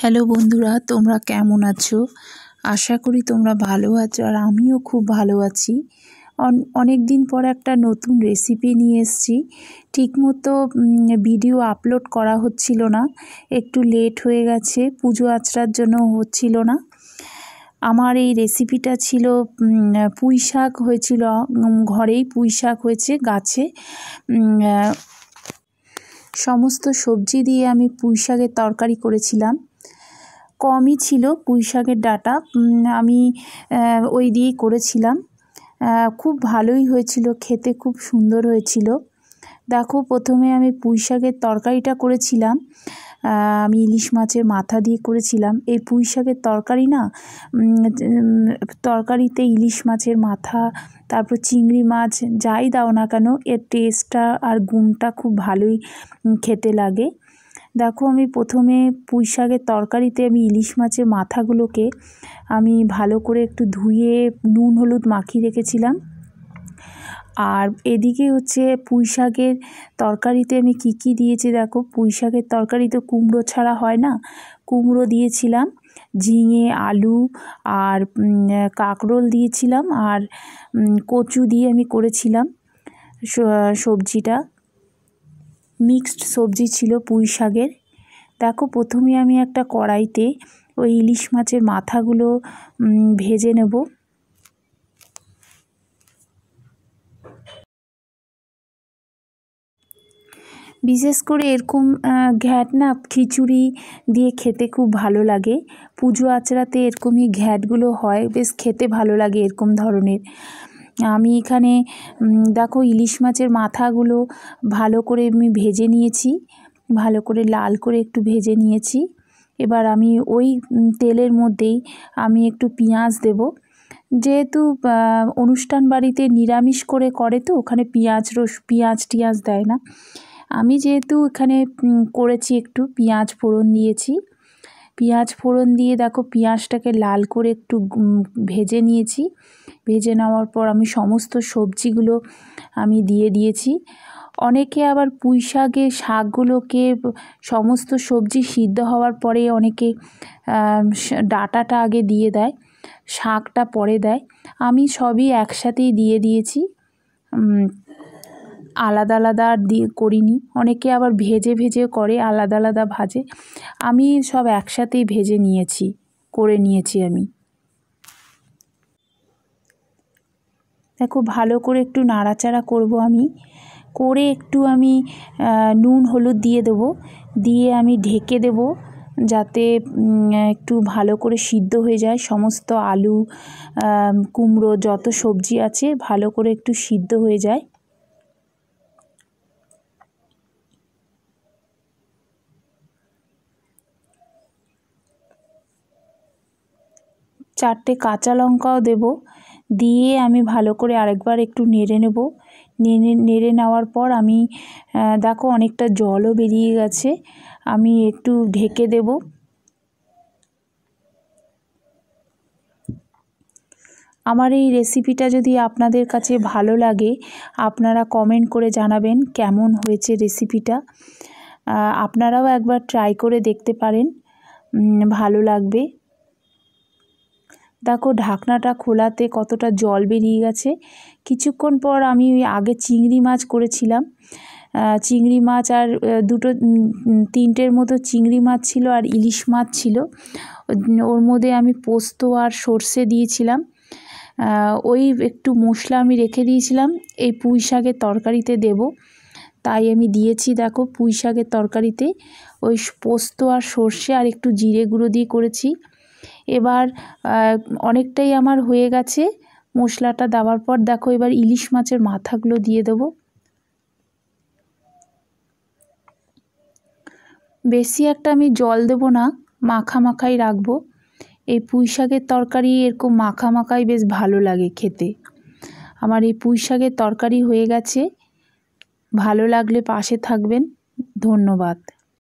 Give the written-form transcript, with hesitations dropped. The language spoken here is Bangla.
হ্যালো বন্ধুরা, তোমরা কেমন আছো? আশা করি তোমরা ভালো আছো, আর আমিও খুব ভালো আছি। অনেক দিন পর একটা নতুন রেসিপি নিয়ে এসেছি। ঠিকমতো ভিডিও আপলোড করা হচ্ছিল না, একটু লেট হয়ে গেছে, পুজো আচড়ার জন্য হচ্ছিল না। আমার এই রেসিপিটা ছিল পুঁই শাক হয়েছিল, ঘরেই পুঁই শাক হয়েছে গাছে। সমস্ত সবজি দিয়ে আমি পুঁই শাকের তরকারি করেছিলাম। কমই ছিল পুঁই শাকের ডাঁটা, আমি ওই দিয়েই করেছিলাম। খুব ভালোই হয়েছিল, খেতে খুব সুন্দর হয়েছিল। দেখো, প্রথমে আমি পুঁই শাকের তরকারিটা করেছিলাম। আমি ইলিশ মাছের মাথা দিয়ে করেছিলাম। এই পুঁই শাকের তরকারি না, তরকারিতে ইলিশ মাছের মাথা, তারপর চিংড়ি মাছ যাই দাও না কেন, এর টেস্টটা আর গুণটা খুব ভালোই খেতে লাগে। দেখো, আমি প্রথমে পুঁই শাকের তরকারিতে আমি ইলিশ মাছের মাথাগুলোকে আমি ভালো করে একটু ধুয়ে নুন হলুদ মাখিয়ে রেখেছিলাম। আর এদিকে হচ্ছে পুঁই শাকের তরকারিতে আমি কি দিয়েছি দেখো। পুঁই শাকের তরকারি তো কুমড়ো ছাড়া হয় না, কুমড়ো দিয়েছিলাম, ঝিঙে, আলু আর কাঁকরোল দিয়েছিলাম, আর কচু দিয়ে আমি করেছিলাম সবজিটা। মিক্সড সবজি ছিল পুঁই শাকের। দেখো, প্রথমে আমি একটা কড়াইতে ওই ইলিশ মাছের মাথাগুলো ভেজে নেব। বিশেষ করে এরকম ঘ্যাট না খিচুড়ি দিয়ে খেতে খুব ভালো লাগে। পুজো আচড়াতে এরকমই ঘ্যাটগুলো হয়, বেশ খেতে ভালো লাগে এরকম ধরনের। আমি এখানে দেখো ইলিশ মাছের মাথাগুলো ভালো করে আমি ভেজে নিয়েছি, ভালো করে লাল করে একটু ভেজে নিয়েছি। এবার আমি ওই তেলের মধ্যেই আমি একটু পেঁয়াজ দেব। যেহেতু অনুষ্ঠান বাড়িতে নিরামিষ করে তো ওখানে পেঁয়াজ টিয়াজ দেয় না। আমি যেহেতু এখানে করেছি, একটু পেঁয়াজ ফোড়ন দিয়েছি। পেঁয়াজ ফোড়ন দিয়ে দেখো পেঁয়াজটাকে লাল করে একটু ভেজে নিয়েছি। ভেজে নেওয়ার পর আমি সমস্ত সবজিগুলো আমি দিয়ে দিয়েছি। অনেকে আবার পুঁই শাকগুলোকে সমস্ত সবজি সিদ্ধ হওয়ার পরে অনেকে ডাঁটাটা আগে দিয়ে দেয়, শাকটা পরে দেয়। আমি সবই একসাথেই দিয়ে দিয়েছি, আলাদা আলাদা দিয়ে করিনি। অনেকে আবার ভেজে করে, আলাদা আলাদা ভাজে। আমি সব একসাথেই করে নিয়েছি আমি। দেখো, ভালো করে একটু নাড়াচাড়া করব আমি, করে একটু আমি নুন হলুদ দিয়ে দেবো, দিয়ে আমি ঢেকে দেব, যাতে একটু ভালো করে সিদ্ধ হয়ে যায়। সমস্ত আলু, কুমড়ো, যত সবজি আছে ভালো করে একটু সিদ্ধ হয়ে যায়। চারটে কাঁচা লঙ্কাও দেব, দিয়ে আমি ভালো করে আরেকবার একটু নেড়ে নেব। নেড়ে নেওয়ার পর আমি দেখো অনেকটা জলও বেরিয়ে গেছে, আমি একটু ঢেকে দেব। আমার এই রেসিপিটা যদি আপনাদের কাছে ভালো লাগে, আপনারা কমেন্ট করে জানাবেন কেমন হয়েছে রেসিপিটা। আপনারাও একবার ট্রাই করে দেখতে পারেন, ভালো লাগবে। দেখো, ঢাকনাটা খোলাতে কতটা জল বেরিয়ে গেছে। কিছুক্ষণ পর আমি আগে চিংড়ি মাছ করেছিলাম, চিংড়ি মাছ আর তিনটের মতো চিংড়ি মাছ ছিল, আর ইলিশ মাছ ছিল। ওর মধ্যে আমি পোস্ত আর সর্ষে দিয়েছিলাম। ওই একটু মশলা আমি রেখে দিয়েছিলাম এই পুঁই শাকের তরকারিতে দেব, তাই আমি দিয়েছি। দেখো, পুঁই শাকের তরকারিতে ওই পোস্ত আর সর্ষে আর একটু জিরে গুঁড়ো দিয়ে করেছি। এবার অনেকটাই আমার হয়ে গেছে মশলাটা দেওয়ার পর। দেখো, এবার ইলিশ মাছের মাথাগুলো দিয়ে দেব। বেশি একটা আমি জল দেব না, মাখাই রাখবো। এই পুঁই শাকের তরকারি এরকম মাখাই বেশ ভালো লাগে খেতে। আমার এই পুঁই শাকের তরকারি হয়ে গেছে। ভালো লাগলে পাশে থাকবেন। ধন্যবাদ।